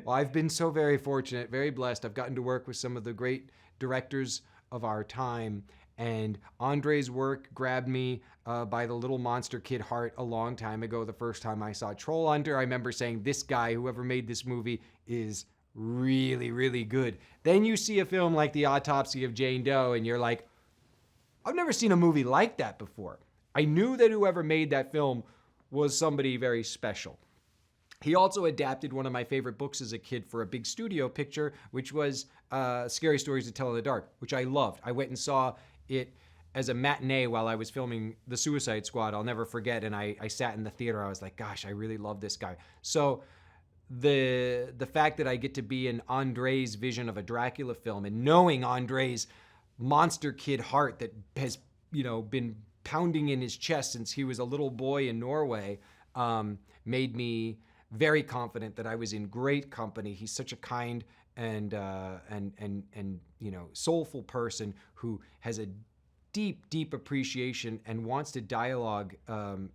Well, I've been so very fortunate, very blessed. I've gotten to work with some of the great directors of our time. And Andre's work grabbed me by the little monster kid heart a long time ago. The first time I saw Troll Hunter, I remember saying, this guy, whoever made this movie, is really, really good. Then you see a film like The Autopsy of Jane Doe, and you're like, I've never seen a movie like that before. I knew that whoever made that film was somebody very special. He also adapted one of my favorite books as a kid for a big studio picture, which was Scary Stories to Tell in the Dark, which I loved. I went and saw it as a matinee while I was filming The Suicide Squad. I'll never forget. And I sat in the theater. I was like, gosh, I really love this guy. So the fact that I get to be in Andre's vision of a Dracula film and knowing Andre's monster kid heart that has, been pounding in his chest since he was a little boy in Norway, made me very confident that I was in great company. He's such a kind and soulful person who has a deep appreciation and wants to dialogue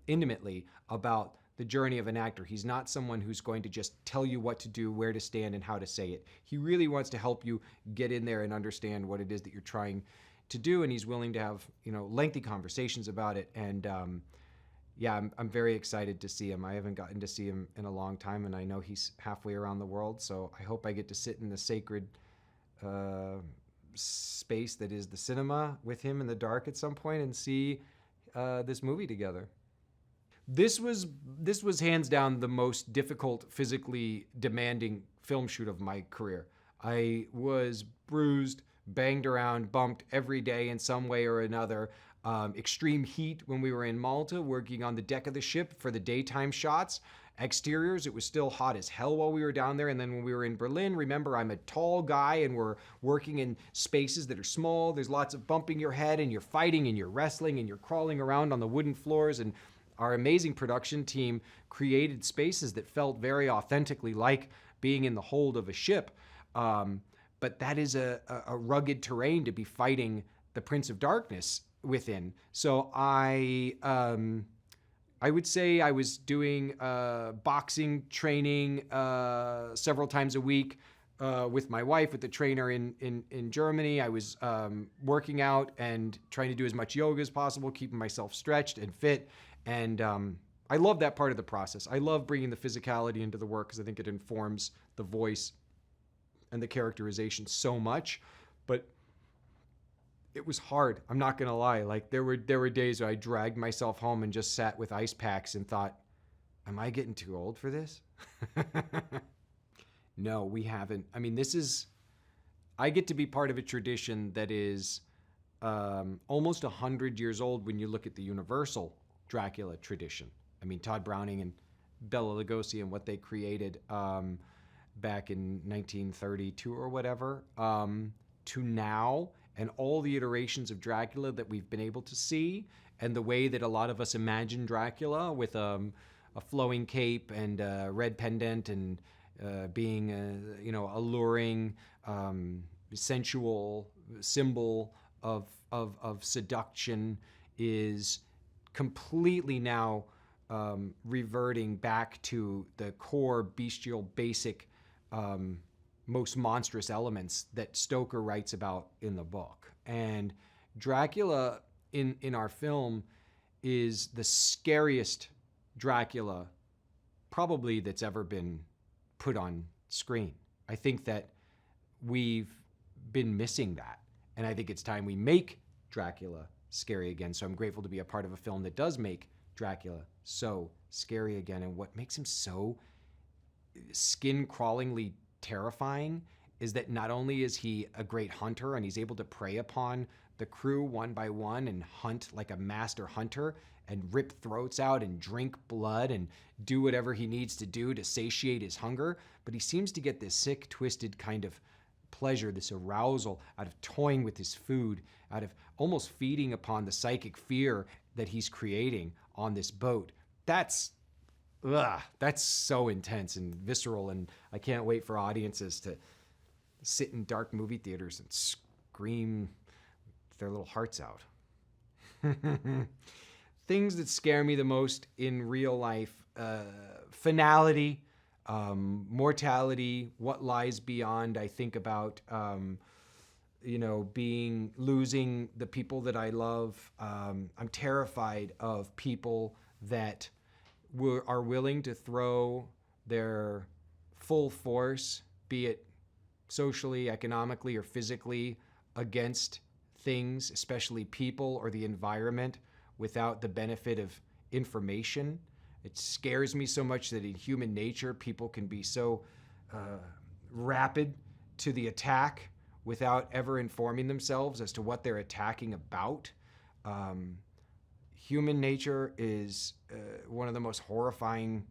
intimately about the journey of an actor. He's not someone who's going to just tell you what to do, where to stand, and how to say it. He really wants to help you get in there and understand what it is that you're trying to do, and he's willing to have lengthy conversations about it. And I'm very excited to see him. I haven't gotten to see him in a long time, and I know he's halfway around the world, so I hope I get to sit in the sacred space that is the cinema with him in the dark at some point and see this movie together. This was hands down the most difficult, physically demanding film shoot of my career. I was bruised, banged around, bumped every day in some way or another. Extreme heat when we were in Malta, working on the deck of the ship for the daytime shots. Exteriors, it was still hot as hell while we were down there. And then when we were in Berlin, remember, I'm a tall guy and we're working in spaces that are small. There's lots of bumping your head and you're fighting and you're wrestling and you're crawling around on the wooden floors. And our amazing production team created spaces that felt very authentically like being in the hold of a ship. But that is a rugged terrain to be fighting the Prince of Darkness within. So I would say I was doing boxing training several times a week with my wife, with the trainer in Germany. I was working out and trying to do as much yoga as possible, keeping myself stretched and fit. And I love that part of the process. I love bringing the physicality into the work because I think it informs the voice and the characterization so much. But it was hard. I'm not going to lie. Like there were days where I dragged myself home and just sat with ice packs and thought, am I getting too old for this? No, we haven't. I mean, I get to be part of a tradition that is almost 100 years old when you look at the Universal Dracula tradition. I mean, Todd Browning and Bela Lugosi and what they created back in 1932 or whatever, to now, and all the iterations of Dracula that we've been able to see, and the way that a lot of us imagine Dracula with a flowing cape and a red pendant and being a alluring, sensual symbol of seduction is completely now reverting back to the core bestial, basic, most monstrous elements that Stoker writes about in the book. And Dracula in our film is the scariest Dracula probably that's ever been put on screen. I think that we've been missing that. And I think it's time we make Dracula scary again. So I'm grateful to be a part of a film that does make Dracula so scary again. And what makes him so skin-crawlingly terrifying is that not only is he a great hunter and he's able to prey upon the crew one by one and hunt like a master hunter and rip throats out and drink blood and do whatever he needs to do to satiate his hunger, but he seems to get this sick, twisted kind of pleasure, this arousal out of toying with his food, out of almost feeding upon the psychic fear that he's creating on this boat. That's so intense and visceral, and I can't wait for audiences to sit in dark movie theaters and scream their little hearts out. Things that scare me the most in real life: finality, mortality, what lies beyond. I think about, losing the people that I love. I'm terrified of people that are willing to throw their full force, be it socially, economically, or physically, against things, especially people or the environment, without the benefit of information. It scares me so much that in human nature, people can be so rapid to the attack without ever informing themselves as to what they're attacking about. Human nature is one of the most horrifying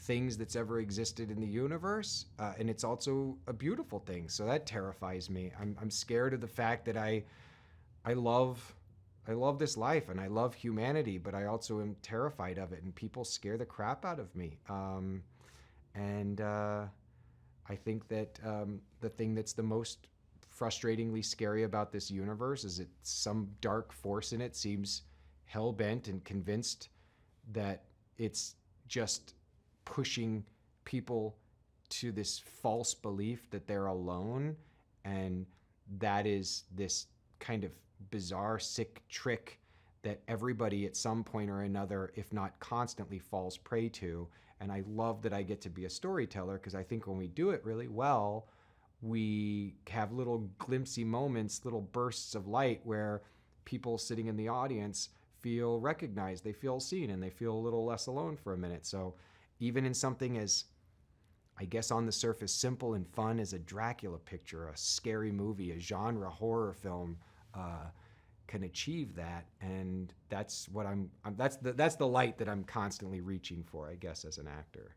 things that's ever existed in the universe, and it's also a beautiful thing. So that terrifies me. I'm scared of the fact that I love this life and I love humanity, but I also am terrified of it, and people scare the crap out of me. I think that the thing that's the most frustratingly scary about this universe is that some dark force in it seems hell-bent and convinced that it's just pushing people to this false belief that they're alone, and that is this kind of bizarre, sick trick that everybody at some point or another, if not constantly, falls prey to. And I love that I get to be a storyteller, because I think when we do it really well, we have little glimpsy moments, little bursts of light where people sitting in the audience feel recognized, they feel seen, and they feel a little less alone for a minute. So even in something as, I guess on the surface, simple and fun as a Dracula picture, a scary movie, a genre horror film, can achieve that. And that's what that's the light that I'm constantly reaching for, I guess, as an actor.